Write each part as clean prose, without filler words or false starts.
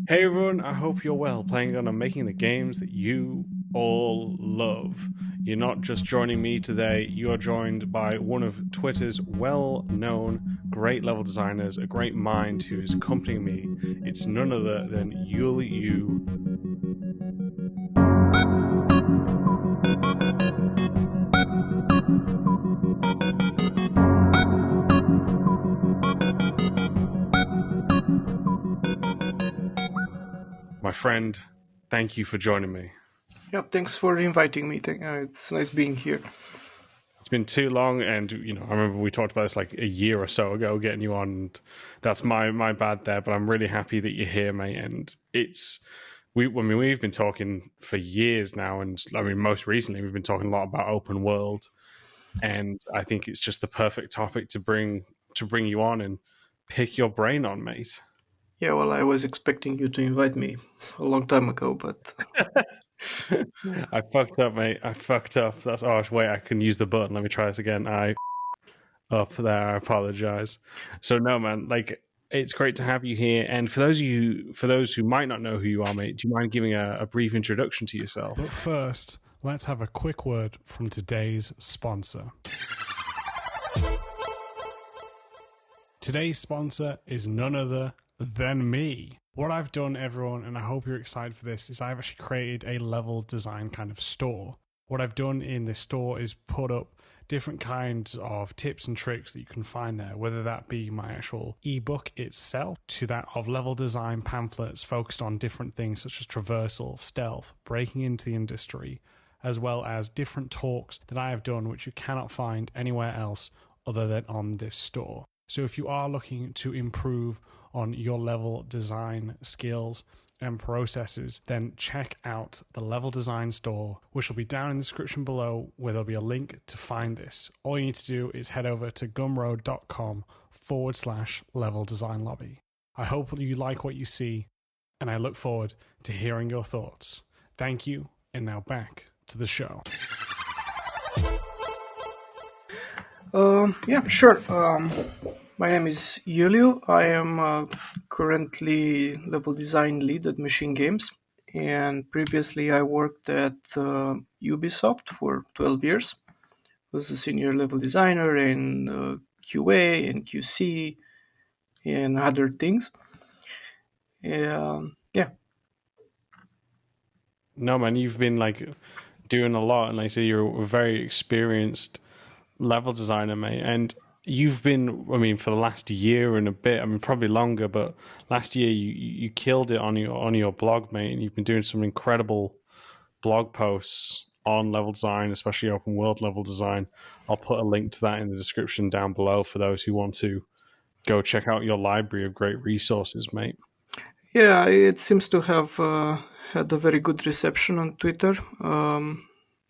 Hey everyone, I hope you're well, playing on and making the games that you all love. You're not just joining me today, you are joined by one of Twitter's well known great level designers, a great mind who is accompanying me. It's none other than Yulio. My friend, thank you for joining me. Yeah, thanks for inviting me. It's nice being here. It's been too long, and I remember we talked about this like a year or so ago, getting you on. And that's my bad there, but I'm really happy that you're here, mate. And we've been talking for years now, and I mean, most recently we've been talking a lot about open world, and I think it's just the perfect topic to bring you on and pick your brain on, mate. Yeah, well, I was expecting you to invite me a long time ago, but I fucked up, mate. I fucked up. That's wait, I can use the button. Let me try this again. I up there. I apologize. So no, man, like it's great to have you here. And for those who might not know who you are, mate, do you mind giving a brief introduction to yourself? But first, let's have a quick word from today's sponsor. Today's sponsor is none other than me. What I've done, everyone, and I hope you're excited for this, is I've actually created a level design kind of store. What I've done in this store is put up different kinds of tips and tricks that you can find there, whether that be my actual ebook itself to that of level design pamphlets focused on different things such as traversal, stealth, breaking into the industry, as well as different talks that I have done which you cannot find anywhere else other than on this store. So if you are looking to improve on your level design skills and processes, then check out the Level Design store, which will be down in the description below, where there'll be a link to find this. All you need to do is head over to gumroad.com/level design lobby. I hope you like what you see, and I look forward to hearing your thoughts. Thank you, and now back to the show. yeah, sure. My name is Yulio. I am currently level design lead at Machine Games, and previously I worked at Ubisoft for 12 years. Was a senior level designer in QA and QC and other things. Yeah. No, man, you've been like doing a lot, and like I say, you're a very experienced level designer, mate. And you've been, I mean, for the last year and a bit, I mean, probably longer, but last year you killed it on your blog, mate. And you've been doing some incredible blog posts on level design, especially open world level design. I'll put a link to that in the description down below for those who want to go check out your library of great resources, mate. Yeah, it seems to have had a very good reception on Twitter.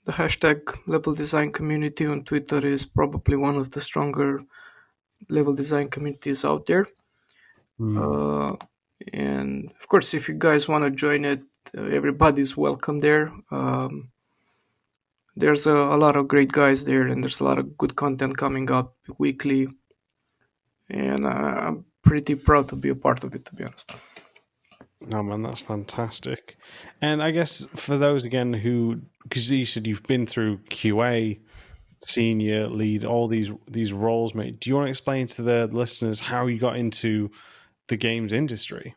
The hashtag level design community on Twitter is probably one of the stronger level design communities out there. Mm. Uh, and of course, if you guys want to join it, everybody's welcome there. There's a lot of great guys there, and there's a lot of good content coming up weekly. And I'm pretty proud to be a part of it, to be honest. No, man, that's fantastic. And I guess for those again who, because you said you've been through QA, senior, lead, all these roles, mate. Do you want to explain to the listeners how you got into the games industry?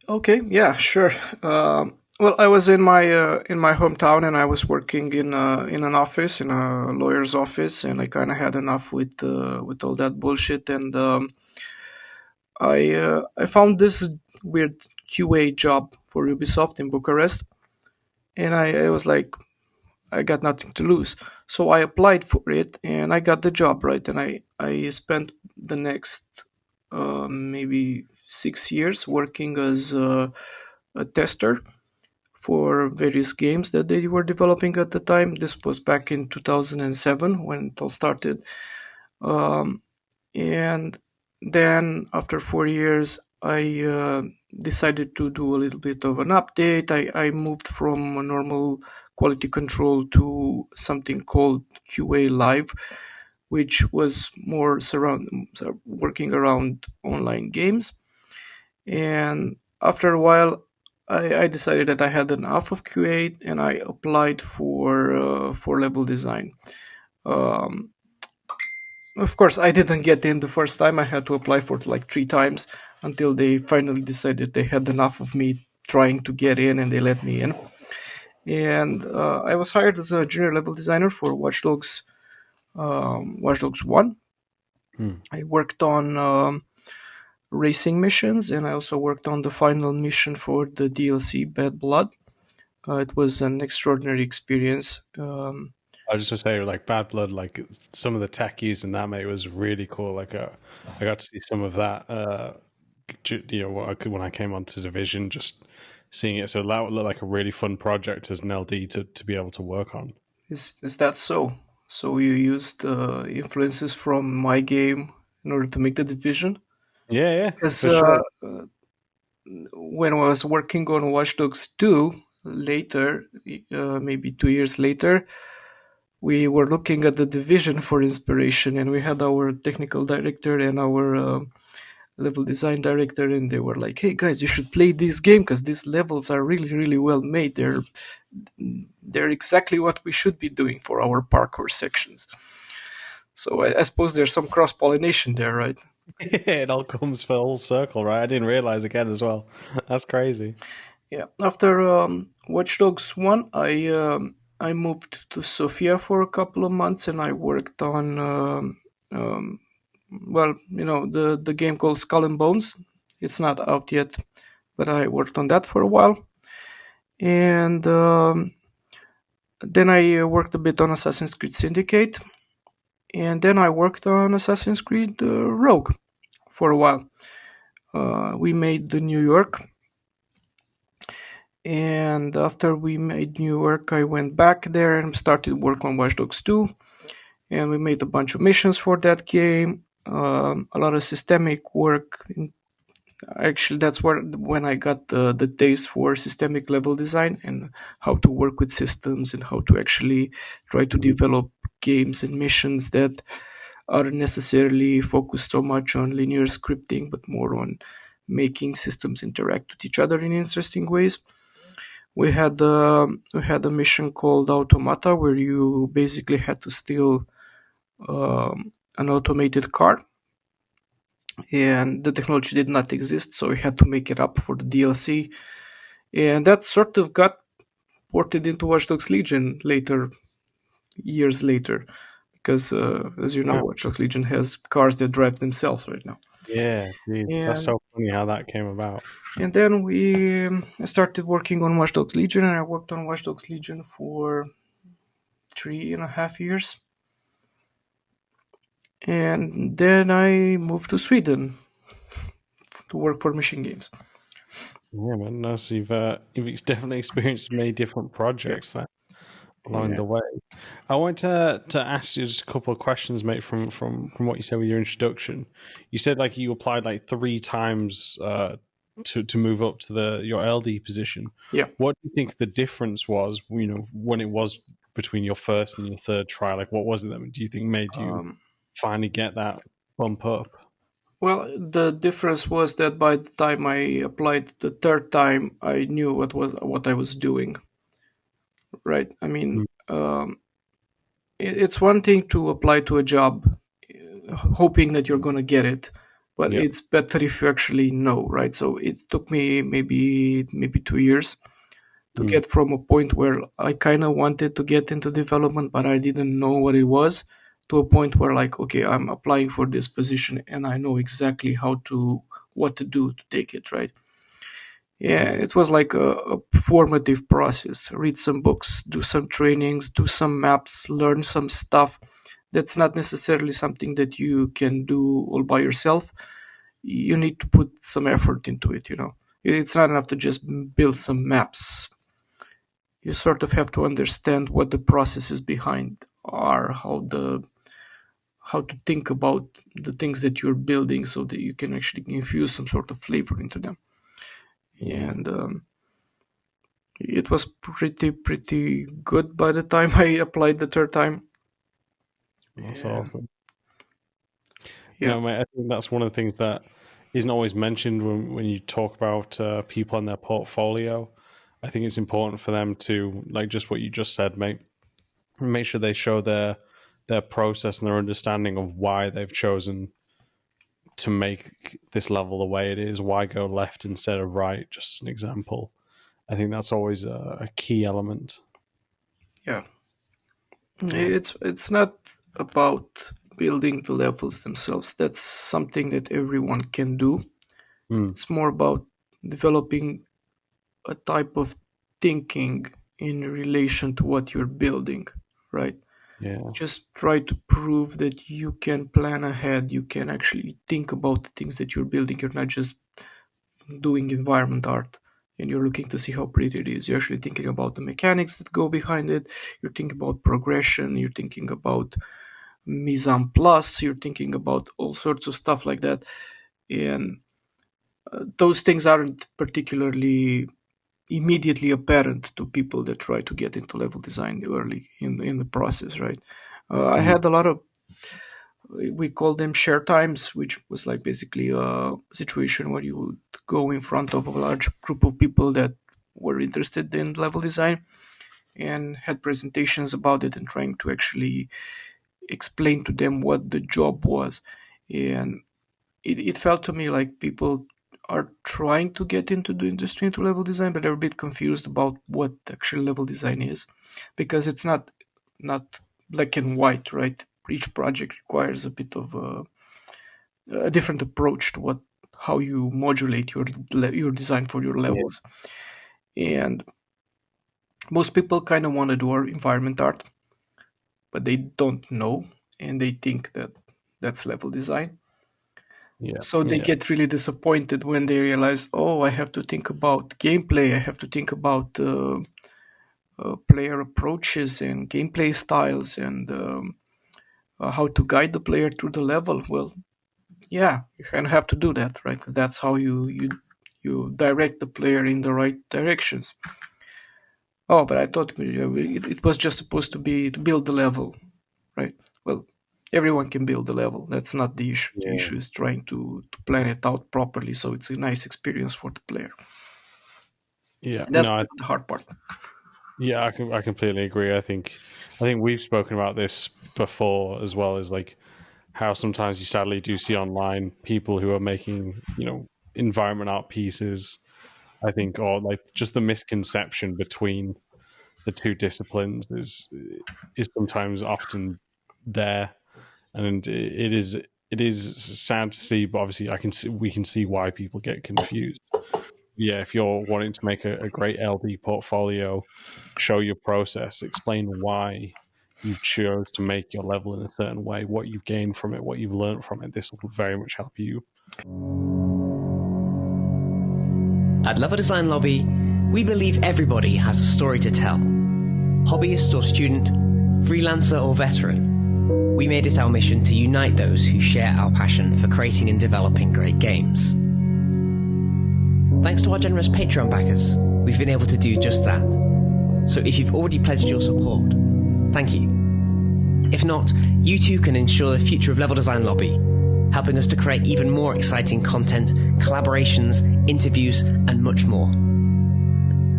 Okay, yeah, sure. Well, I was in my hometown, and I was working in an office, in a lawyer's office, and I kind of had enough with all that bullshit, and I found this weird QA job for Ubisoft in Bucharest, and I was like, I got nothing to lose, so I applied for it, and I got the job, right, and I spent the next maybe 6 years working as a tester for various games that they were developing at the time. This was back in 2007 when it all started. And then after 4 years, I decided to do a little bit of an update. I moved from a normal quality control to something called QA Live, which was more working around online games. And after a while, I decided that I had enough of QA, and I applied for level design. Um, of course, I didn't get in the first time. I had to apply for it like 3 times until they finally decided they had enough of me trying to get in, and they let me in. And I was hired as a junior level designer for Watch Dogs 1. Hmm. I worked on racing missions, and I also worked on the final mission for the DLC Bad Blood. It was an extraordinary experience. I was just gonna say, like Bad Blood, like some of the tech used in that, mate, was really cool. Like, I got to see some of that. What I could when I came onto Division, just seeing it. So that would look like a really fun project as an LD to be able to work on. Is that so? So you used influences from my game in order to make the division? Yeah, yeah, Because for sure. when I was working on Watch Dogs 2 later, maybe 2 years later, we were looking at the division for inspiration, and we had our technical director and our level design director, and they were like, "Hey guys, you should play this game because these levels are really, really well made. They're exactly what we should be doing for our parkour sections." So I suppose there's some cross pollination there, right? It all comes full circle, right? I didn't realize again as well. That's crazy. Yeah. After Watch Dogs 1, I moved to Sofia for a couple of months, and I worked on well, the game called Skull and Bones. It's not out yet, but I worked on that for a while. And then I worked a bit on Assassin's Creed Syndicate, and then I worked on Assassin's Creed Rogue for a while. We made the New York, and after we made New York, I went back there and started work on Watch Dogs 2, and we made a bunch of missions for that game. A lot of systemic work. Actually, that's when I got the taste for systemic level design and how to work with systems and how to actually try to develop games and missions that aren't necessarily focused so much on linear scripting, but more on making systems interact with each other in interesting ways. We had a mission called Automata where you basically had to steal an automated car, and the technology did not exist, so we had to make it up for the DLC. And that sort of got ported into Watch Dogs Legion later, years later, because as you know, Wow. Watch Dogs Legion has cars that drive themselves right now. Yeah, dude, that's And so funny how that came about. and then I started working on Watch Dogs Legion, and I worked on Watch Dogs Legion for 3.5 years. And then I moved to Sweden to work for Machine Games. Yeah, man. No, so you've definitely experienced many different Yeah, projects there along yeah, the way. I want to ask you just a couple of questions, mate, from what you said with your introduction. You said like you applied like 3 times to move up to your LD position. yeah. What do you think the difference was? When it was between your first and your third try. Like, what was it that do you think made you Um, finally get that bump up? well, the difference was that by the time I applied the third time, I knew what I was doing. Right? I mean, Mm. it's one thing to apply to a job, hoping that you're gonna get it, but Yeah. it's better if you actually know, right? So it took me maybe 2 years to Mm. get from a point where I kind of wanted to get into development, but I didn't know what it was, to a point where like, okay, I'm applying for this position and I know exactly what to do to take it, right? Yeah, it was like a formative process. Read some books, do some trainings, do some maps, learn some stuff. That's not necessarily something that you can do all by yourself. You need to put some effort into it, you know. It's not enough to just build some maps. You sort of have to understand what the processes behind are, how to think about the things that you're building so that you can actually infuse some sort of flavor into them. Yeah. And it was pretty good by the time I applied the third time. That's And awesome. yeah, No, mate, I think that's one of the things that isn't always mentioned when you talk about people and their portfolio. I think it's important for them to, like just what you just said, make sure they show their process and their understanding of why they've chosen to make this level the way it is. Why go left instead of right? Just an example. I think that's always a key element. Yeah, it's not about building the levels themselves. That's something that everyone can do. Mm, It's more about developing a type of thinking in relation to what you're building, right? yeah, Just try to prove that you can plan ahead. You can actually think about the things that you're building. You're not just doing environment art and you're looking to see how pretty it is. You're actually thinking about the mechanics that go behind it. You're thinking about progression. You're thinking about mise en place. You're thinking about all sorts of stuff like that. And those things aren't particularly immediately apparent to people that try to get into level design early in the process, right? I mm, had a lot of, we call them share times, which was like basically a situation where you would go in front of a large group of people that were interested in level design and had presentations about it and trying to actually explain to them what the job was. And it felt to me like people are trying to get into the industry into level design, but they're a bit confused about what actual level design is, because it's not black and white, right? Each project requires a bit of a different approach to what how you modulate your design for your yeah, levels. And most people kind of want to do environment art, but they don't know, and they think that that's level design. yeah, So they yeah, get really disappointed when they realize, oh, I have to think about gameplay. I have to think about player approaches and gameplay styles and how to guide the player through the level. Well, yeah, you kind of have to do that, right? That's how you direct the player in the right directions. Oh, but I thought it was just supposed to be to build the level, right? Well, everyone can build the level. That's not the issue. The yeah, issue is trying to plan it out properly so it's a nice experience for the player. yeah. And that's No, the hard part. yeah, I completely agree. I think we've spoken about this before as well as like how sometimes you sadly do see online people who are making, environment art pieces, I think, or like just the misconception between the two disciplines is sometimes often there, and it is sad to see, but obviously we can see why people get confused. Yeah, if you're wanting to make a great LD portfolio, show your process, explain why you've chose to make your level in a certain way, what you've gained from it, what you've learned from it. This will very much help you. At Level Design Lobby, we believe everybody has a story to tell. Hobbyist or student, freelancer or veteran, we made it our mission to unite those who share our passion for creating and developing great games. Thanks to our generous Patreon backers, we've been able to do just that. So if you've already pledged your support, thank you. If not, you too can ensure the future of Level Design Lobby, helping us to create even more exciting content, collaborations, interviews, and much more.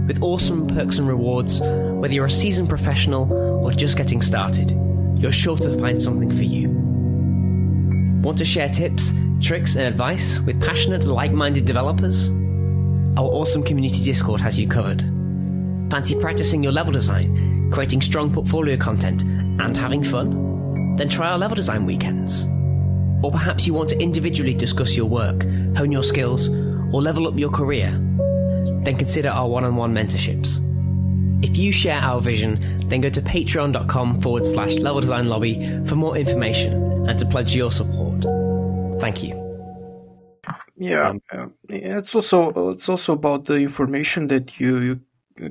With awesome perks and rewards, whether you're a seasoned professional or just getting started, you're sure to find something for you. Want to share tips, tricks, and advice with passionate, like-minded developers? Our awesome community Discord has you covered. Fancy practicing your level design, creating strong portfolio content, and having fun? Then try our level design weekends. Or perhaps you want to individually discuss your work, hone your skills, or level up your career? Then consider our one-on-one mentorships. If you share our vision, then go to patreon.com/Level Design Lobby for more information and to pledge your support. Thank you. Yeah, it's also about the information that you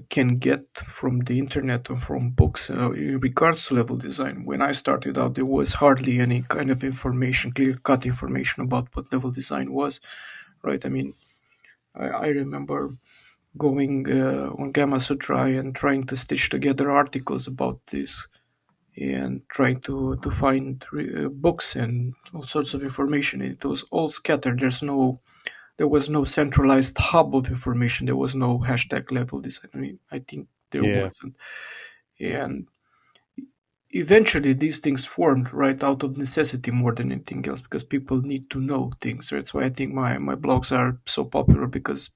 can get from the internet or from books in regards to level design. When I started out, there was hardly any kind of information, clear-cut information about what level design was, right? I mean, I remember going on Gamma Sutra and trying to stitch together articles about this, and trying to find books and all sorts of information. It was all scattered. There was no centralized hub of information. There was no hashtag level design. I mean, I think there Yeah. wasn't. And eventually these things formed right out of necessity more than anything else, because people need to know things. That's why I think my blogs are so popular, because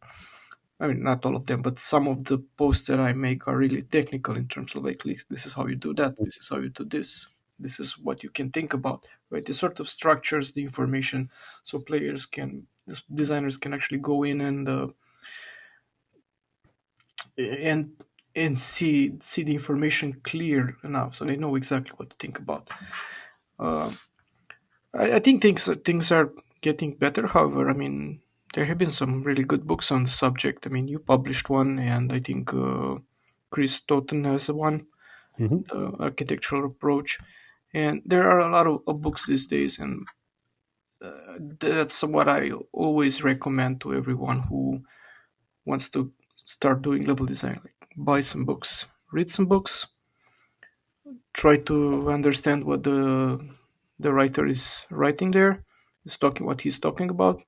I mean, not all of them, but some of the posts that I make are really technical in terms of like, this is how you do that, this is how you do this, this is what you can think about, right? It sort of structures the information so designers can actually go in and see the information clear enough so they know exactly what to think about. Uh, I think things are getting better. However, I mean, there have been some really good books on the subject. I mean, you published one, and I think Chris Totten has one, Hmm. the architectural approach. And there are a lot of books these days, and that's what I always recommend to everyone who wants to start doing level design. Like, buy some books, read some books, try to understand what the writer is writing there, is talking what he's talking about,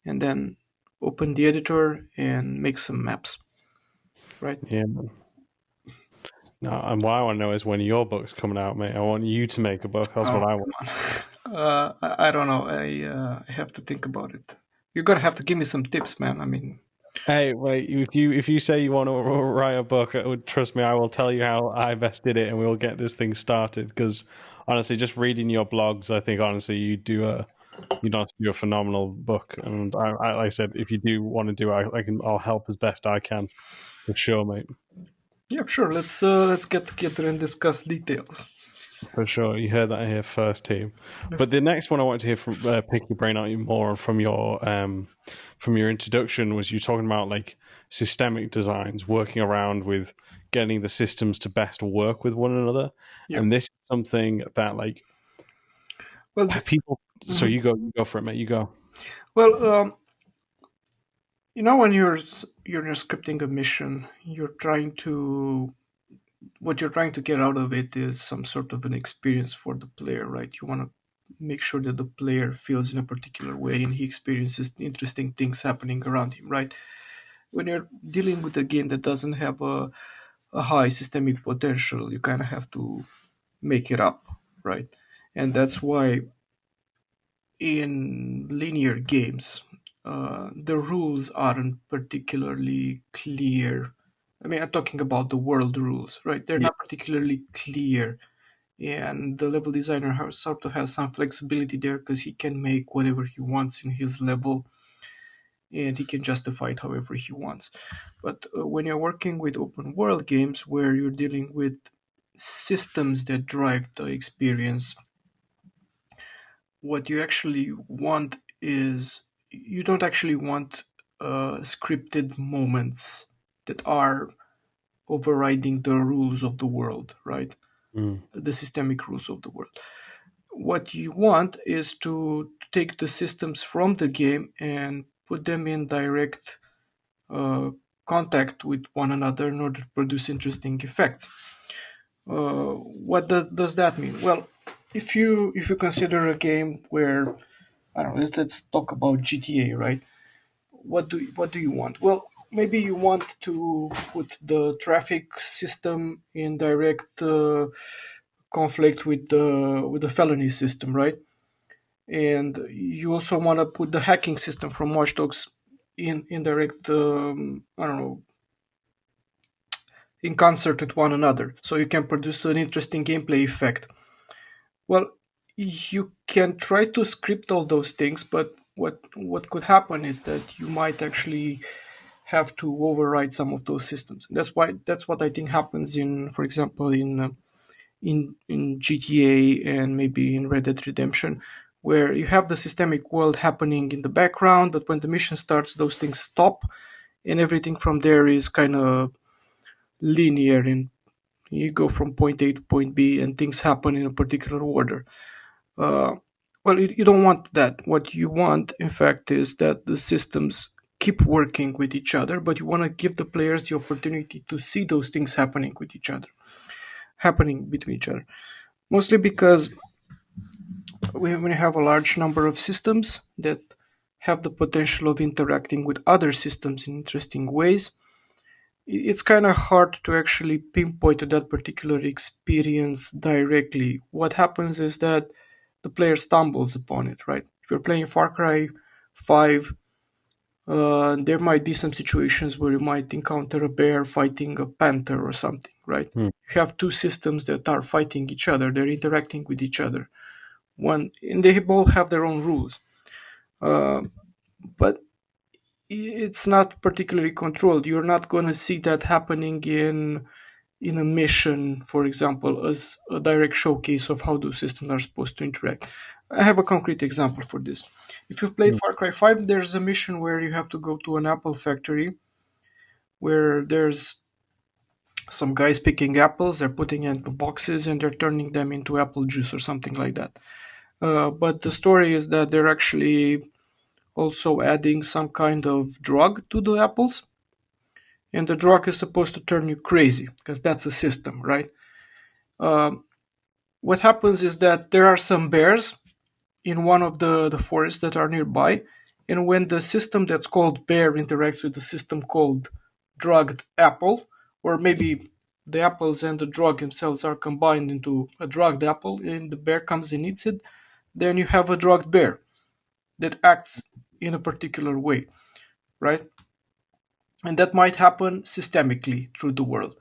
and then open the editor and make some maps, right? Yeah. Man. No, and what I want to know is when your book's coming out, mate. I want you to make a book. That's Oh, what I want. come on. I don't know. I have to think about it. You're gonna have to give me some tips, man. I mean, Hey, wait! If you say you want to write a book, trust me, I will tell you how I best did it, and we will get this thing started. Because honestly, just reading your blogs, I think honestly you do a phenomenal book. And like I said, if you do want to do it, I'll help as best I can, for sure, mate. yeah, sure. Let's get together and discuss details. For sure, you heard that here first, team. But the next one I want to hear from, pick your brain out more from your introduction, was you talking about like systemic designs, working around with getting the systems to best work with one another, Yeah. and this is something that like Well, this. people. So Mhm. you go for it, mate. You go. Well, when you're scripting a mission, what you're trying to get out of it is some sort of an experience for the player, right? You want to make sure that the player feels in a particular way and he experiences interesting things happening around him, right? When you're dealing with a game that doesn't have a high systemic potential, you kind of have to make it up, right? And that's why in linear games, the rules aren't particularly clear. I mean, I'm talking about the world rules, right? They're Yeah. not particularly clear, and the level designer sort of has some flexibility there because he can make whatever he wants in his level, and he can justify it however he wants. But when you're working with open world games where you're dealing with systems that drive the experience, what you actually want is, you don't actually want scripted moments that are overriding the rules of the world, right? Mm. The systemic rules of the world. What you want is to take the systems from the game and put them in direct uh, contact with one another in order to produce interesting effects. What does that mean? Well, if you consider a game where, I don't know, let's talk about GTA, right? What do you want? Well, maybe you want to put the traffic system in direct conflict with the felony system, right? And you also want to put the hacking system from Watch Dogs in direct, I don't know, in concert with one another, so you can produce an interesting gameplay effect. Well, you can try to script all those things, but what could happen is that you might actually have to override some of those systems. That's what I think happens in, for example, in GTA and maybe in Red Dead Redemption, where you have the systemic world happening in the background, but when the mission starts, those things stop, and everything from there is kind of linear, and you go from point A to point B, and things happen in a particular order. Uh, well, you don't want that. What you want, in fact, is that the systems keep working with each other, but you want to give the players the opportunity to see those things happening with each other. happening between each other. Mostly because when you have a large number of systems that have the potential of interacting with other systems in interesting ways, it's kind of hard to actually pinpoint to that particular experience directly. What happens is that the player stumbles upon it, right? If you're playing Far Cry 5, there might be some situations where you might encounter a bear fighting a panther or something, right? Hmm. You have two systems that are fighting each other, they're interacting with each other. And they both have their own rules. Uh, but it's not particularly controlled. You're not going to see that happening in a mission, for example, as a direct showcase of how the systems are supposed to interact. I have a concrete example for this. If you've played Hmm. Far Cry 5, there's a mission where you have to go to an apple factory where there's some guys picking apples, they're putting it into boxes and they're turning them into apple juice or something like that. But the story is that they're actually also adding some kind of drug to the apples, and the drug is supposed to turn you crazy because that's a system, right? Um, what happens is that there are some bears in one of the forests that are nearby, and when the system that's called bear interacts with the system called drugged apple, or maybe the apples and the drug themselves are combined into a drugged apple, and the bear comes and eats it, then you have a drugged bear that acts in a particular way, right? And that might happen systemically through the world.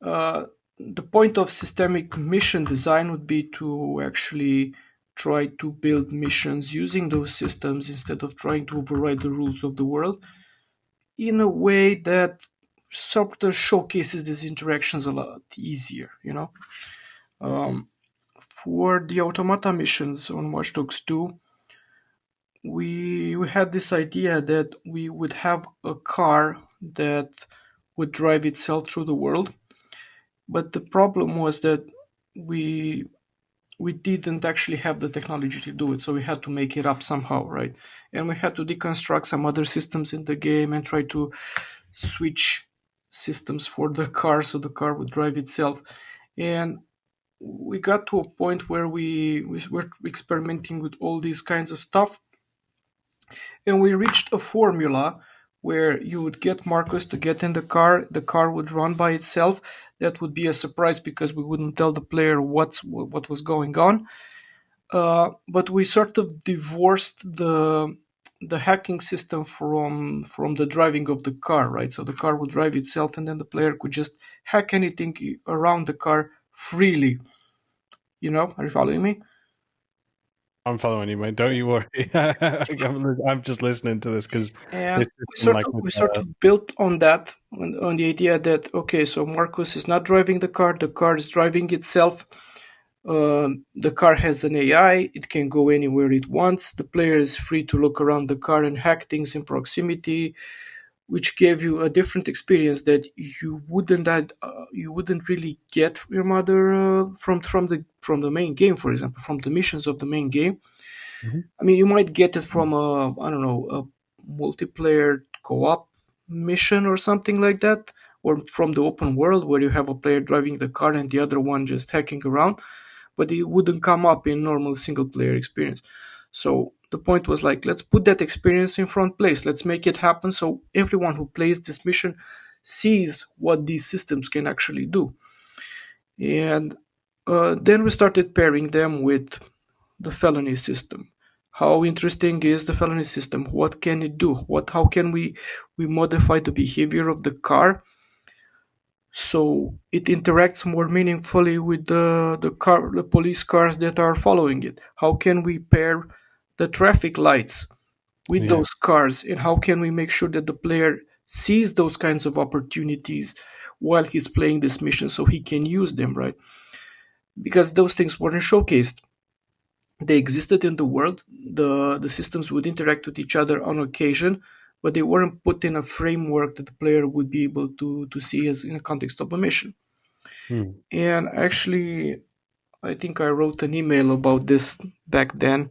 Uh, the point of systemic mission design would be to actually try to build missions using those systems instead of trying to override the rules of the world in a way that sort of showcases these interactions a lot easier, you know. Um, for the automata missions on Watch Dogs 2, we had this idea that we would have a car that would drive itself through the world, but the problem was that we we didn't actually have the technology to do it, so we had to make it up somehow, right? And we had to deconstruct some other systems in the game and try to switch systems for the car so the car would drive itself. And we got to a point where we were experimenting with all these kinds of stuff, and we reached a formula where you would get Marcus to get in the car would run by itself. That would be a surprise because we wouldn't tell the player what was going on. But we sort of divorced the hacking system from the driving of the car, right? So the car would drive itself, and then the player could just hack anything around the car freely. You know, are you following me? I'm following you, mate. Don't you worry. I'm just listening to this because And this system, like, we sort of built on that, on the idea that okay, so Marcus is not driving the car is driving itself. The car has an AI, it can go anywhere it wants. The player is free to look around the car and hack things in proximity, which gave you a different experience that you wouldn't really get from your mother from the main game, for example, from the missions of the main game. Mhm. I mean, you might get it from a I don't know a multiplayer co-op mission or something like that, or from the open world where you have a player driving the car and the other one just hacking around, but it wouldn't come up in normal single player experience. So the point was like, let's put that experience in front place. Let's make it happen so everyone who plays this mission sees what these systems can actually do. And then we started pairing them with the felony system. How interesting is the felony system? What can it do? How can we modify the behavior of the car so it interacts more meaningfully with the police cars that are following it? How can we pair the traffic lights with Yeah. those cars, and how can we make sure that the player sees those kinds of opportunities while he's playing this mission so he can use them, right? Because those things weren't showcased. They existed in the world. The systems would interact with each other on occasion, but they weren't put in a framework that the player would be able to see as in the context of a mission. Hmm. And actually, I think I wrote an email about this back then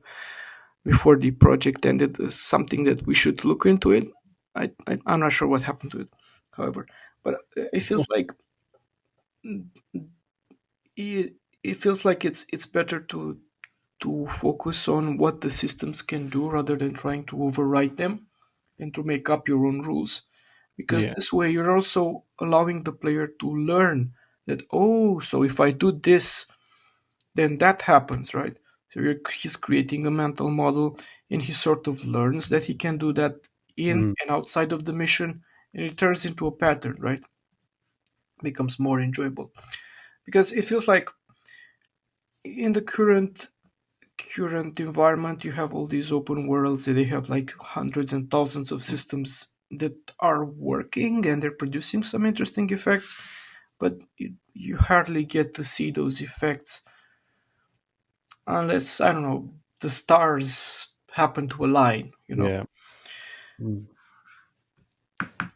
before the project ended as something that we should look into it. I'm not sure what happened to it, however, but it feels like it feels like it's better to focus on what the systems can do rather than trying to override them and to make up your own rules. Because Yeah. this way you're also allowing the player to learn that, oh, so if I do this, then that happens, right? So he's creating a mental model, and he sort of learns that he can do that in Mm. and outside of the mission, and it turns into a pattern, right? Becomes more enjoyable because it feels like in the current environment you have all these open worlds and they have like hundreds and thousands of systems that are working and they're producing some interesting effects, but you hardly get to see those effects unless, I don't know, the stars happen to align, you know. Yeah. Mm.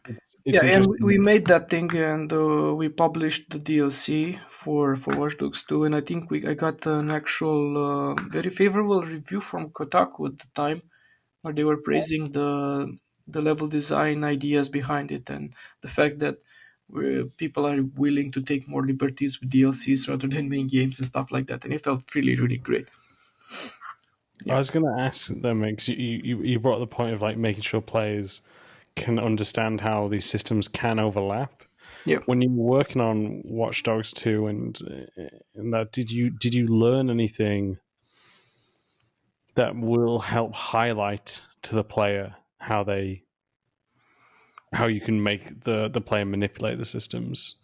It's Yeah, and we interesting. made that thing, and we published the DLC for Watch Dogs 2, and I think I got an actual very favorable review from Kotaku at the time, where they were praising the level design ideas behind it and the fact that people are willing to take more liberties with DLCs rather than main games and stuff like that, and it felt really really great. I Yeah, was going to ask them because you brought the point of like making sure players can understand how these systems can overlap. yeah. When you were working on Watch Dogs 2 and that, did you learn anything that will help highlight to the player how you can make the player manipulate the systems?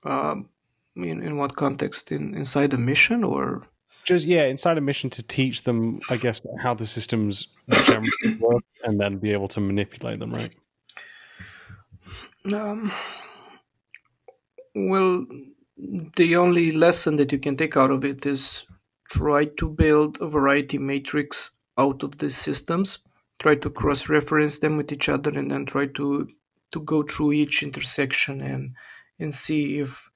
Um, in what context? Inside a mission or? Just inside a mission to teach them, I guess, how the systems generally work, and then be able to manipulate them, right? Um, well, the only lesson that you can take out of it is try to build a variety matrix out of these systems. Try to cross-reference them with each other, and then try to go through each intersection and see if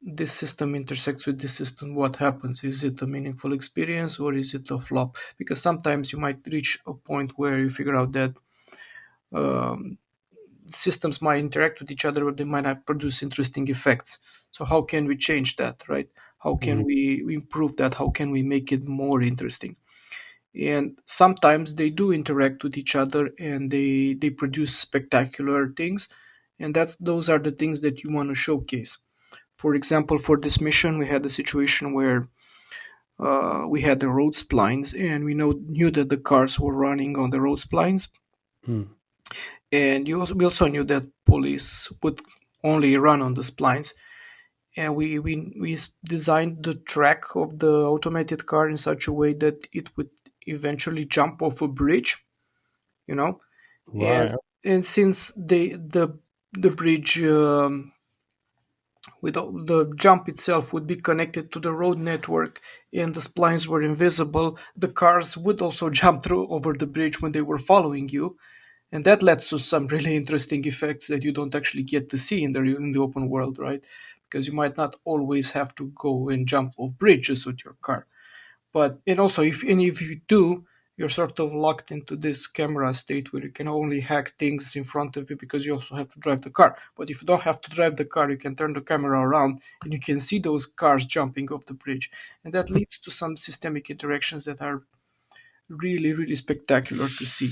this system intersects with this system. What happens? Is it a meaningful experience or is it a flop? Because sometimes you might reach a point where you figure out that um, systems might interact with each other, but they might not produce interesting effects. So how can we change that, right? How can Mm. we improve that? How can we make it more interesting? And sometimes they do interact with each other and they produce spectacular things, and those are the things that you want to showcase. For example, for this mission, we had a situation where we had the road splines, and we knew that the cars were running on the road splines, Mm. and we also knew that police would only run on the splines. And we designed the track of the automated car in such a way that it would eventually jump off a bridge, you know. and Right. and since the bridge with the jump itself would be connected to the road network and the splines were invisible, the cars would also jump through over the bridge when they were following you, and that led to some really interesting effects that you don't actually get to see in the open world, right? Because you might not always have to go and jump off bridges with your car. But and also if you do, you're sort of locked into this camera state where you can only hack things in front of you because you also have to drive the car. But if you don't have to drive the car, you can turn the camera around and you can see those cars jumping off the bridge. And that leads to some systemic interactions that are really, really spectacular to see.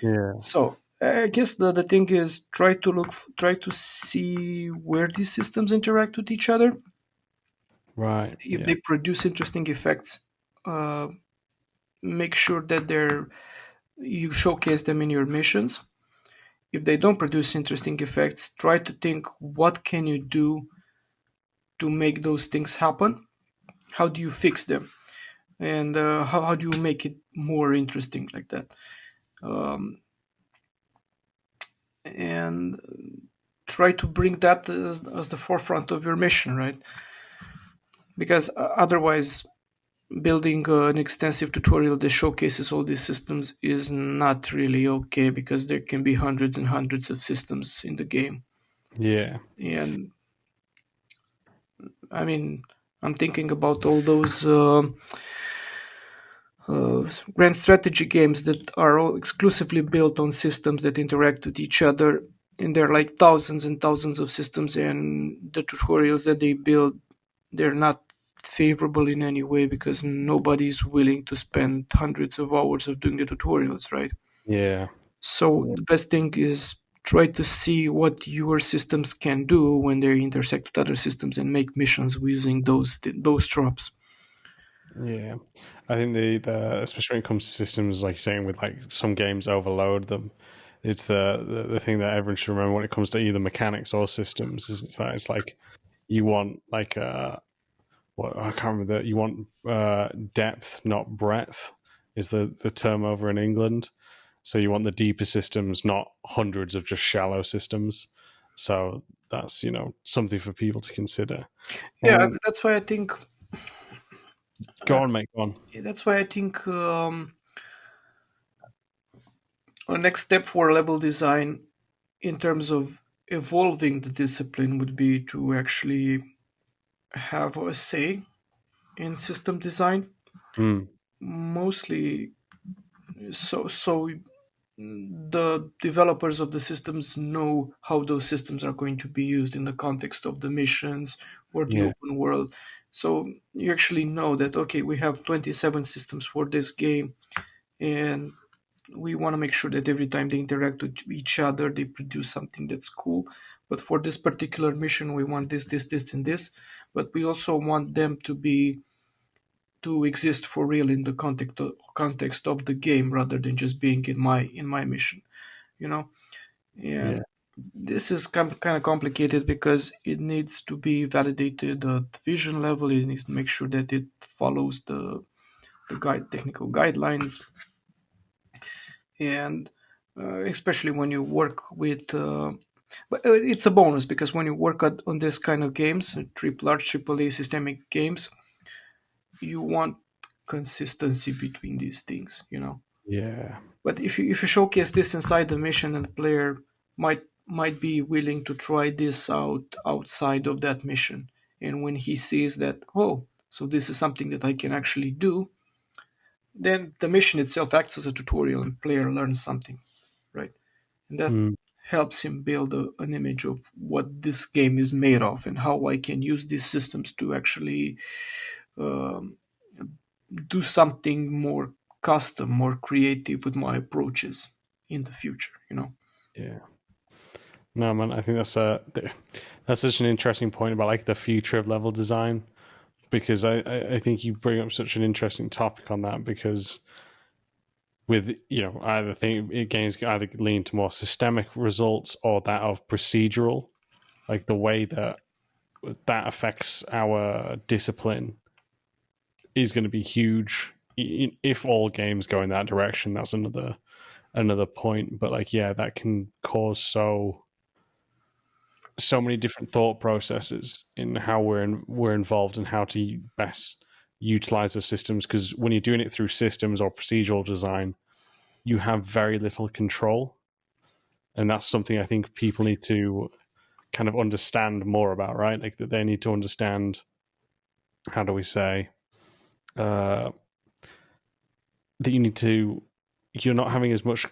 Yeah. So I guess the thing is try to see where these systems interact with each other. Right. If Yeah. they produce interesting effects, uh, make sure that you showcase them in your missions. If they don't produce interesting effects, try to think what can you do to make those things happen. How do you fix them, and how do you make it more interesting like that? Um, and try to bring that as the forefront of your mission, right? Because otherwise, building an extensive tutorial that showcases all these systems is not really okay because there can be hundreds and hundreds of systems in the game. Yeah. And I mean, I'm thinking about all those grand strategy games that are all exclusively built on systems that interact with each other. And there are like thousands and thousands of systems, and the tutorials that they build they're not favorable in any way because nobody's willing to spend hundreds of hours of doing the tutorials, right? Yeah. So the best thing is try to see what your systems can do when they intersect with other systems and make missions using those tropes. Yeah, I think the especially when it comes to systems, like you're saying, with like some games overload them. It's the thing that everyone should remember when it comes to either mechanics or systems is it's like you want like what I can't remember that you want depth, not breadth, is the term over in England. So you want the deeper systems, not hundreds of just shallow systems. So that's something for people to consider. Yeah, And that's why I think. go Uh, on, mate, go on. that's why I think a next step for level design in terms of evolving the discipline would be to actually have a say in system design. Mm, Mostly, so the developers of the systems know how those systems are going to be used in the context of the missions or the yeah, open world. So you actually know that okay, we have 27 systems for this game, and we want to make sure that every time they interact with each other, they produce something that's cool. But for this particular mission, we want this, and this. But we also want them to exist for real in the context of the game rather than just being in my mission. You know, yeah, and this is kind of complicated because it needs to be validated at vision level. It needs to make sure that it follows the technical guidelines, and especially when you work with. But it's a bonus because when you work on this kind of games, large AAA systemic games, you want consistency between these things, yeah, But if you showcase this inside the mission, and the player might be willing to try this out outside of that mission, and when he sees that, oh, so this is something that I can actually do, then the mission itself acts as a tutorial, and player learns something, right? And that mm, helps him build an image of what this game is made of and how I can use these systems to actually um, do something more custom, more creative with my approaches in the future. yeah. No, man, I think that's such an interesting point about like the future of level design because I think you bring up such an interesting topic on that because with either think games either lean to more systemic results or that of procedural, like the way that affects our discipline is going to be huge. If all games go in that direction, that's another point. But like, yeah, that can cause so many different thought processes in how we're involved and how to best utilize the systems. Because when you're doing it through systems or procedural design, you have very little control, and that's something I think people need to kind of understand more about, right? Like that they need to understand. How do we say? Uh, that you need to. You're not having as much,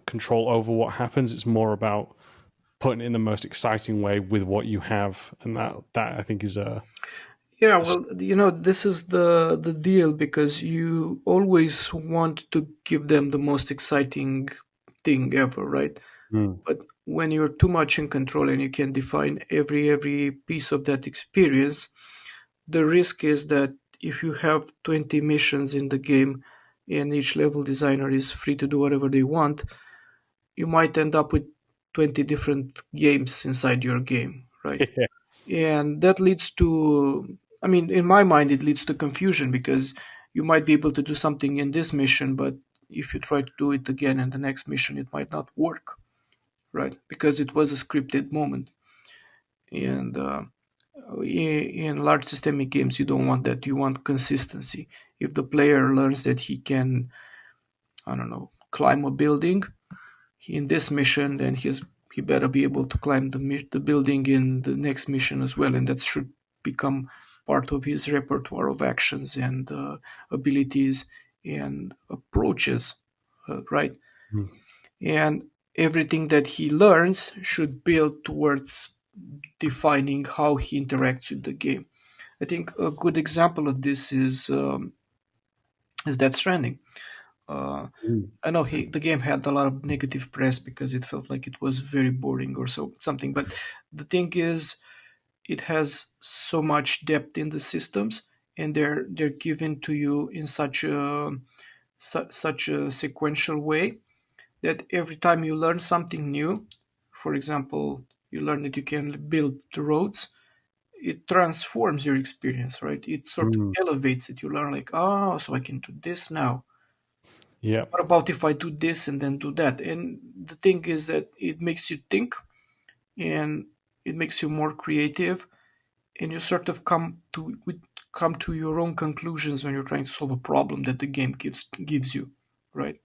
control over what happens. It's more about putting it in the most exciting way with what you have, and that I think is Yeah, well, this is the deal because you always want to give them the most exciting thing ever, right? mm, But when you're too much in control and you can define every piece of that experience, the risk is that if you have 20 missions in the game and each level designer is free to do whatever they want, you might end up with 20 different games inside your game, right? yeah, And that leads to, I mean, in my mind, it leads to confusion because you might be able to do something in this mission, but if you try to do it again in the next mission, it might not work, right? Because it was a scripted moment. And in large systemic games, you don't want that. You want consistency. If the player learns that he can, I don't know, climb a building in this mission, then he better be able to climb the building in the next mission as well, and that should become part of his repertoire of actions and abilities and approaches, right? mm, And everything that he learns should build towards defining how he interacts with the game. I think a good example of this is Death Stranding. I know the game had a lot of negative press because it felt like it was very boring or something. But the thing is, it has so much depth in the systems, and they're given to you in such a sequential way that every time you learn something new, for example, you learn that you can build the roads, it transforms your experience, right? It sort of elevates it. You learn like, oh, so I can do this now. Yeah. What about if I do this and then do that? And the thing is that it makes you think, and it makes you more creative, and you sort of come to your own conclusions when you're trying to solve a problem that the game gives you, right?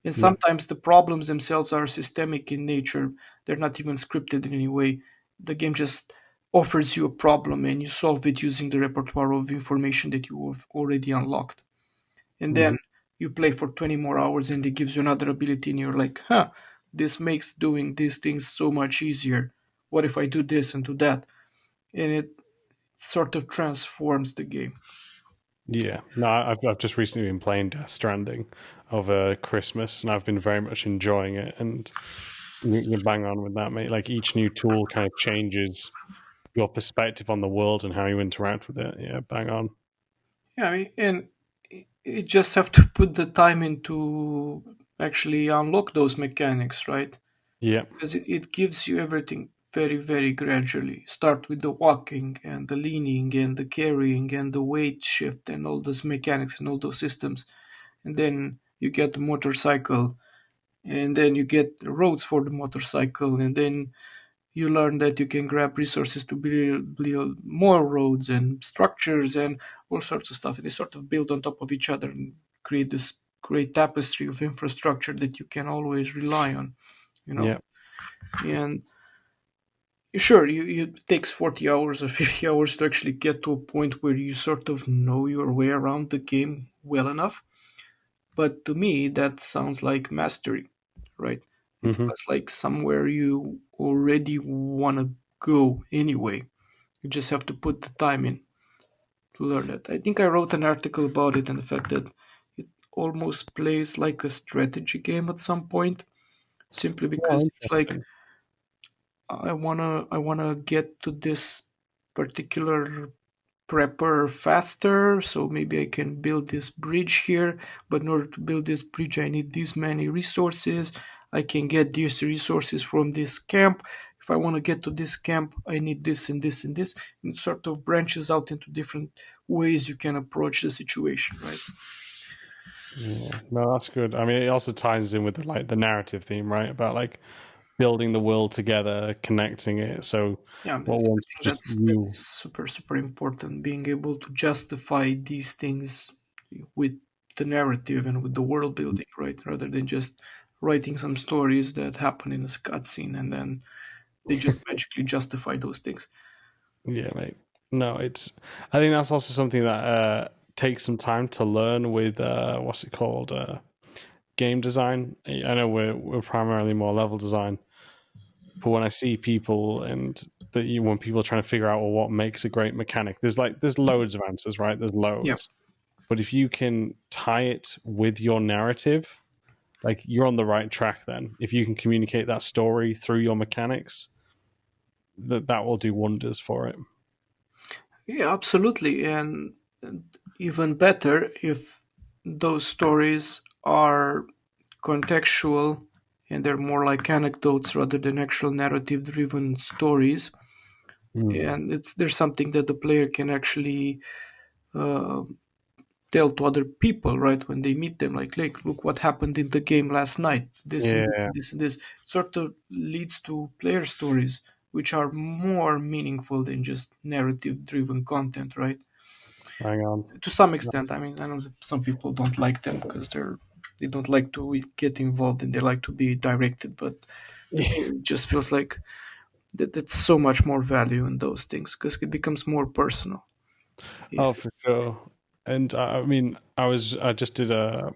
And Yeah. sometimes the problems themselves are systemic in nature. They're not even scripted in any way. The game just offers you a problem and you solve it using the repertoire of information that you have already unlocked. And Hmm. then you play for 20 more hours and it gives you another ability and you're like, huh, this makes doing these things so much easier. What if I do this and do that? And it sort of transforms the game. Yeah. No, I've just recently been playing Death Stranding over Christmas, and I've been very much enjoying it. And you bang on with that, mate. Like each new tool kind of changes your perspective on the world and how you interact with it. Yeah, bang on. Yeah, I mean, and you just have to put the time in to actually unlock those mechanics, right? Yeah. Because it gives you everything very, very gradually. Start with the walking and the leaning and the carrying and the weight shift and all those mechanics and all those systems. And then you get the motorcycle, and then you get the roads for the motorcycle, and then you learn that you can grab resources to build more roads and structures and all sorts of stuff. And they sort of build on top of each other and create this great tapestry of infrastructure that you can always rely on, you know. Yeah. And sure, it takes 40 hours or 50 hours to actually get to a point where you sort of know your way around the game well enough. But to me, that sounds like mastery, right? It's Hmm. less like somewhere you already want to go anyway. You just have to put the time in to learn it. I think I wrote an article about it and the fact that it almost plays like a strategy game at some point, simply Oh, because it's like interesting. I wanna get to this particular prepper faster, so maybe I can build this bridge here, but in order to build this bridge I need this many resources. I can get these resources from this camp. If I want to get to this camp I need this and this and this, and it sort of branches out into different ways you can approach the situation, right? Yeah. No, that's good. I mean, it also ties in with the narrative theme, right? About like building the world together, connecting it. So Yeah, what I once think just that's you. super super important, being able to justify these things with the narrative and with the world building, right? Rather than just writing some stories that happen in a cutscene and then they just magically justify those things. Yeah, mate. No, it's. I think that's also something that takes some time to learn with what's it called, game design. I know we're primarily more level design, but when I see people and when people are trying to figure out, well, what makes a great mechanic, there's loads of answers, right? There's Yeah. loads, but if you can tie it with your narrative, like you're on the right track. Then, if you can communicate that story through your mechanics, that will do wonders for it. Yeah, absolutely. And even better if those stories are contextual and they're more like anecdotes rather than actual narrative driven stories. Mm. And there's something that the player can actually uh, tell to other people, right, when they meet them, like, look what happened in the game last night, this and this Yeah, and this and this. It sort of leads to player stories which are more meaningful than just narrative driven content, right? hang on. To some extent. I mean, I know that some people don't like them because they don't like to get involved and they like to be directed, but to me it just feels like that's so much more value in those things because it becomes more personal. Oh, If for sure. And I mean, I just did one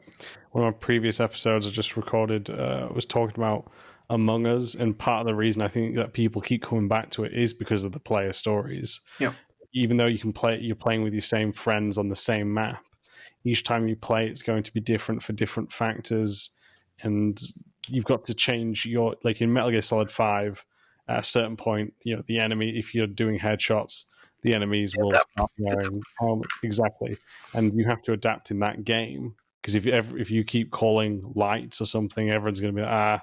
of my previous episodes. I just recorded. Was talking about Among Us, and part of the reason I think that people keep coming back to it is because of the player stories. Yeah. even though you're playing with your same friends on the same map. Each time you play, it's going to be different for different factors, and you've got to change your, like in Metal Gear Solid 5. At a certain point, the enemy, if you're doing headshots, the enemies will start wearing helmets. Exactly, and you have to adapt in that game, because if you keep calling lights or something, everyone's going to be like,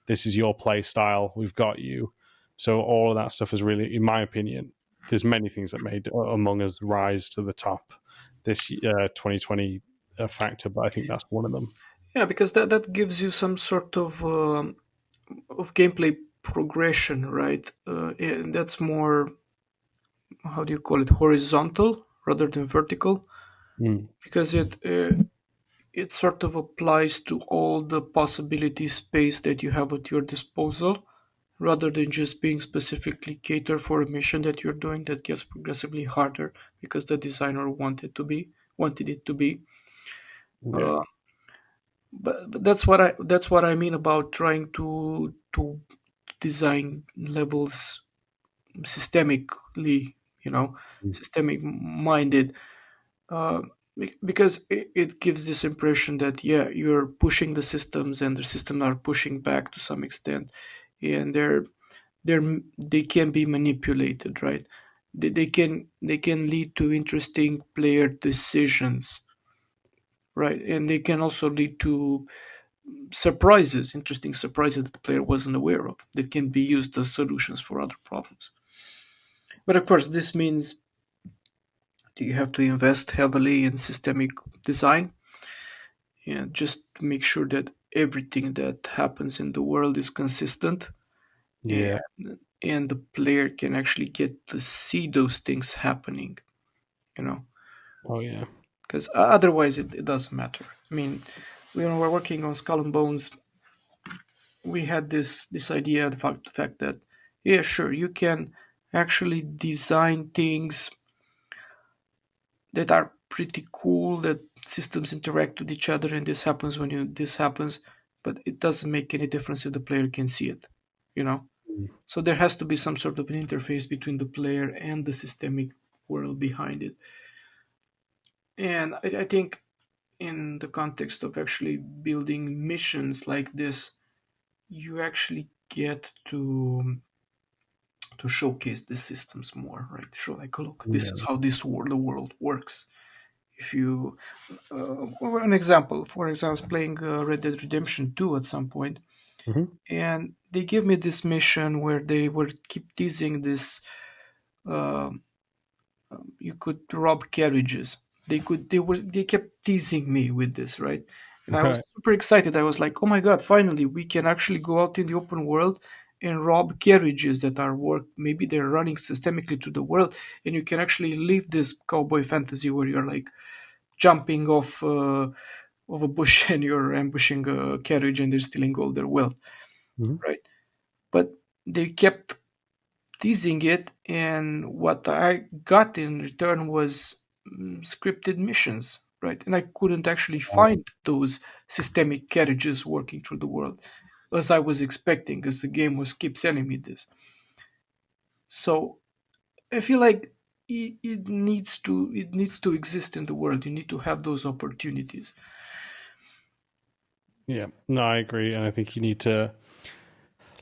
this is your play style. We've got you. So all of that stuff is really, in my opinion, there's many things that made Among Us rise to the top this 2020 factor, but I think that's one of them. Yeah, because that gives you some sort of gameplay progression, right? And that's more, how do you call it, horizontal rather than vertical, Mm. because it sort of applies to all the possibility space that you have at your disposal, rather than just being specifically catered for a mission that you're doing that gets progressively harder because the designer wanted it to be. Yeah. Uh, but that's what I mean about trying to design levels systemically, Mm. systemic minded, uh, because it gives this impression that, yeah, you're pushing the systems and the systems are pushing back to some extent, and they can be manipulated, right? They can lead to interesting player decisions, right? And they can also lead to interesting surprises that the player wasn't aware of, that can be used as solutions for other problems. But of course, this means you have to invest heavily in systemic design, and just to make sure that everything that happens in the world is consistent, and, Yeah. and the player can actually get to see those things happening, you know, Oh yeah. because otherwise it doesn't matter. I mean, when we were working on Skull and Bones, we had this idea, the fact that, yeah, sure, you can actually design things that are pretty cool, that systems interact with each other, and this happens, but it doesn't make any difference if the player can see it, you know. Mm. So there has to be some sort of an interface between the player and the systemic world behind it. And I think in the context of actually building missions like this, you actually get to showcase the systems more, right? Show like, look, this is Yeah. how the world works. If you, an example, for example, I was playing Red Dead Redemption 2 at some point, Hmm. and they gave me this mission where they were keep teasing this. Uh, you could rob carriages. They kept teasing me with this, right? And I was Right. super excited. I was like, oh my god, finally we can actually go out in the open world and rob carriages that are maybe they're running systemically to the world, and you can actually live this cowboy fantasy where you're like jumping off of a bush and you're ambushing a carriage and they're stealing all their wealth, Hmm. right? But they kept teasing it, and what I got in return was scripted missions, right? And I couldn't actually find those systemic carriages working through the world as I was expecting, because the game was keep sending me this. So I feel like it needs to exist in the world. You need to have those opportunities. Yeah. No, I agree, and I think you need to,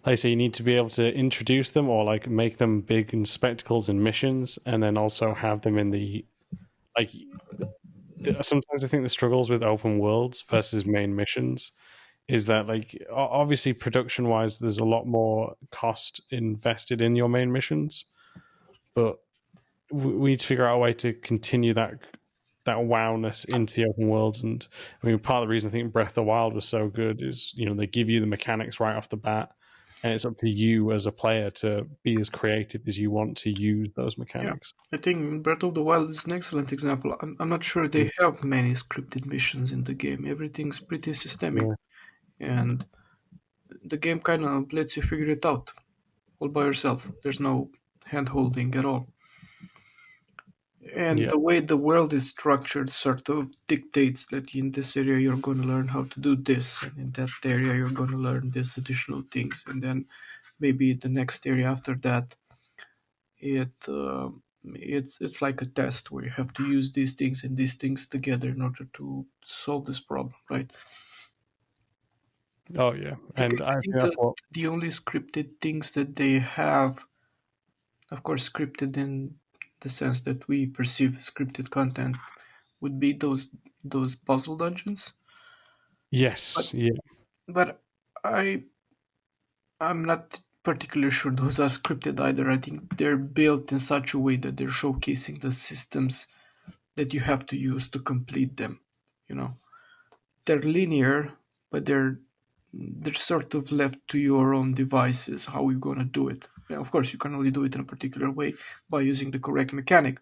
like I say, you need to be able to introduce them or like make them big in spectacles and missions, and then also have them in the like. Sometimes I think the struggles with open worlds versus main missions is that, like, obviously production wise, there's a lot more cost invested in your main missions, but we need to figure out a way to continue that wowness into the open world. And I mean, part of the reason I think Breath of the Wild was so good is, they give you the mechanics right off the bat, and it's up to you as a player to be as creative as you want to use those Yeah, mechanics. I think Breath of the Wild is an excellent example. I'm not sure Mm. they have many scripted missions in the game. Everything's pretty systemic, Yeah. and the game kind of lets you figure it out all by yourself. There's no hand holding at all. And Yeah. the way the world is structured sort of dictates that in this area you're going to learn how to do this, and in that area you're going to learn these additional things, and then maybe the next area after that it it's like a test where you have to use these things and these things together in order to solve this problem, right? Oh yeah, and I I think think that's that what. the only scripted things that they have, of course, scripted in the sense that we perceive scripted content, would be those puzzle dungeons. But Yes, yeah, but I I'm not particularly sure those are scripted either. I think they're built in such a way that they're showcasing the systems that you have to use to complete them. You know, they're linear, but they're sort of left to your own devices how you're gonna do it. Yeah, of course, you can only do it in a particular way by using the correct mechanic.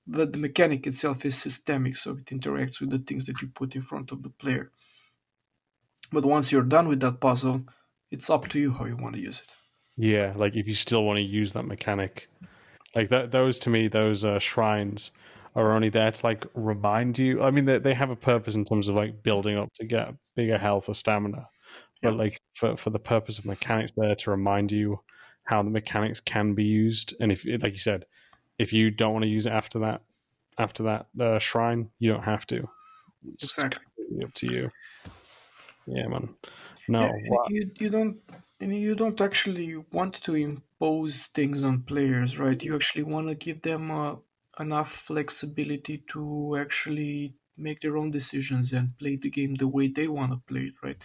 But the mechanic itself is systemic, so it interacts with the things that you put in front of the player. But once you're done with that puzzle, it's up to you how you want to use it. yeah. Like if you still want to use that mechanic, like that, those to me, those shrines are only there to like remind you. I mean, they have a purpose in terms of like building up to get bigger health or stamina, Yeah, but like for the purpose of mechanics, they're to remind you how the mechanics can be used. And if, like you said, if you don't want to use it after that shrine, you don't have to. It's exactly. completely up to you. Yeah, man. Yeah, No, and what? you don't actually want to impose things on players, right? You actually want to give them enough flexibility to actually make their own decisions and play the game the way they want to play it, right?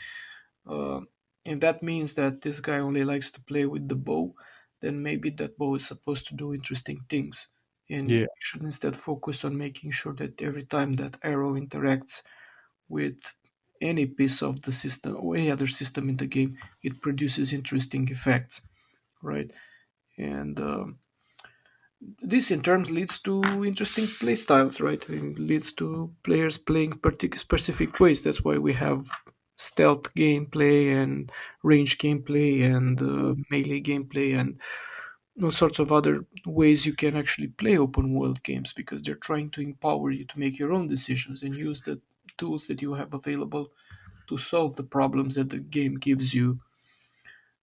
Uh, and that means that this guy only likes to play with the bow, then maybe that bow is supposed to do interesting things. And Yeah, you should instead focus on making sure that every time that arrow interacts with any piece of the system or any other system in the game, it produces interesting effects, right? And this in turn leads to interesting play styles, right? And leads to players playing specific ways. That's why we have stealth gameplay and range gameplay and melee gameplay and all sorts of other ways you can actually play open world games because they're trying to empower you to make your own decisions and use the tools that you have available to solve the problems that the game gives you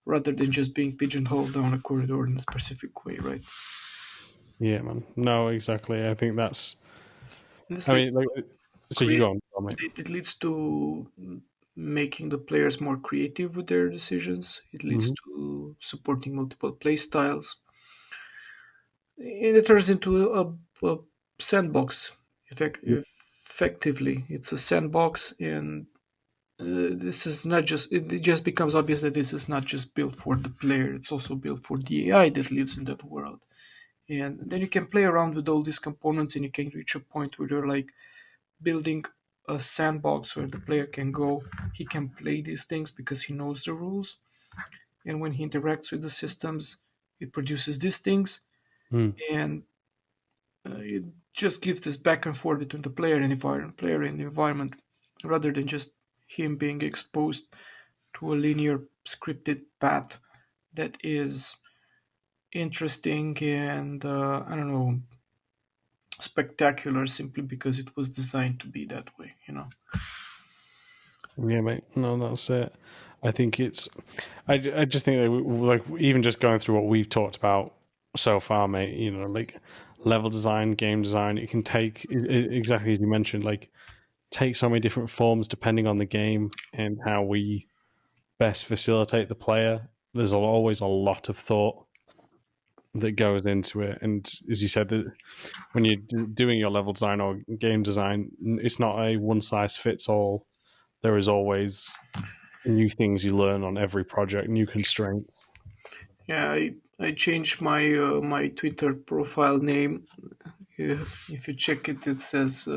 rather than just being pigeonholed down a corridor in a specific way, right? yeah, man. No, exactly. I think that's. And this I leads mean, like, to so you create go on, mate. it leads to making the players more creative with their decisions. It leads Hmm. to supporting multiple play styles. And it turns into a sandbox. Effectively, it's a sandbox, and this is not just it just becomes obvious that this is not just built for the player, it's also built for the AI that lives in that world. And then you can play around with all these components and you can reach a point where you're like building a sandbox where the player can go, he can play these things because he knows the rules, and when he interacts with the systems it produces these things, Mm. and it just gives this back and forth between the player and the environment rather than just him being exposed to a linear scripted path that is interesting and I don't know, spectacular simply because it was designed to be that way, you know. Yeah, mate. No, that's it. I think it's. I just think that like even just going through what we've talked about so far, mate. You know, like level design, game design. It can take exactly as you mentioned, like take so many different forms depending on the game and how we best facilitate the player. There's always a lot of thought that goes into it, and as you said, that when you're doing your level design or game design, it's not a one size fits all. There is always new things you learn on every project, new constraints. Yeah, I changed my Twitter profile name. If you check it, it says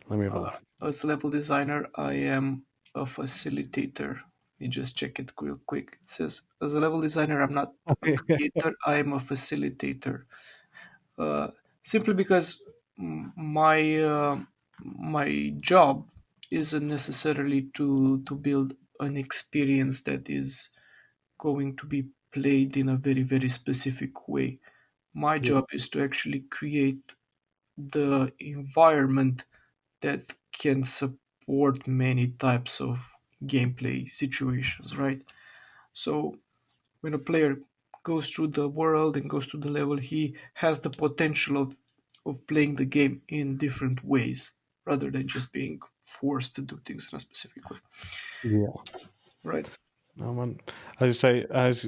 Let me have a look. as level designer, I am a facilitator. You just check it real quick. It says as a level designer, I'm not a creator. I am a facilitator. Uh, Simply because my job isn't necessarily to build an experience that is going to be played in a very specific way. My Yeah, job is to actually create the environment that can support many types of gameplay situations, right? So when a player goes through the world and goes through the level, he has the potential of playing the game in different ways rather than just being forced to do things in a specific way. Yeah. Right. No, man. As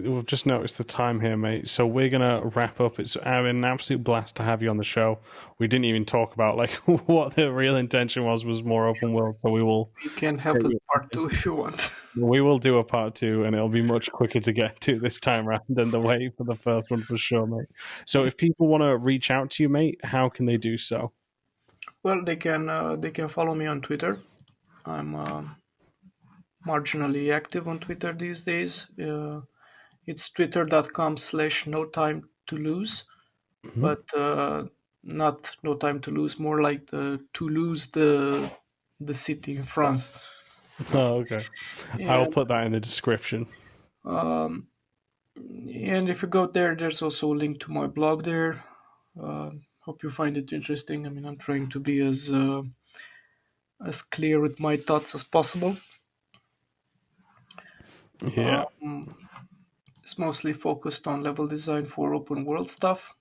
we've just noticed the time here, mate. So we're gonna wrap up. It's been an absolute blast to have you on the show. We didn't even talk about like what the real intention was more open world. So You can have a part 2 if you want. we will do a part 2, and it'll be much quicker to get to this time around than the way for the first one for sure, mate. So if people want to reach out to you, mate, how can they do so? Well, they can follow me on Twitter. I'm marginally active on Twitter these days. It's twitter.com/no time to lose, but not no time to lose, more like the Toulouse, the city in France. Oh, okay. I'll put that in the description. And if you go there, there's also a link to my blog there. Hope you find it interesting. I mean, I'm trying to be as clear with my thoughts as possible. Yeah. It's mostly focused on level design for open world stuff,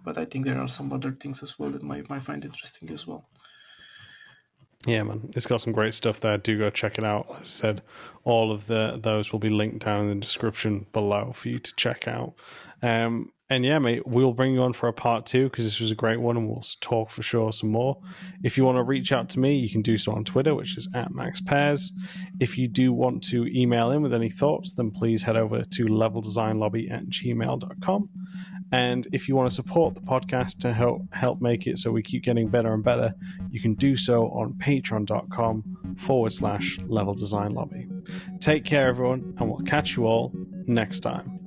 but I think there are some other things as well that might find interesting as well. Yeah, man, it's got some great stuff there. Do go check it out. As I said, all of those will be linked down in the description below for you to check out. And yeah, mate, we'll bring you on for a part 2 because this was a great one, and we'll talk for sure some more. If you want to reach out to me, you can do so on Twitter, which is @MaxPairs. If you do want to email in with any thoughts, then please head over to leveldesignlobby@gmail.com. And if you want to support the podcast to help make it so we keep getting better and better, you can do so on patreon.com/leveldesignlobby. Take care, everyone, and we'll catch you all next time.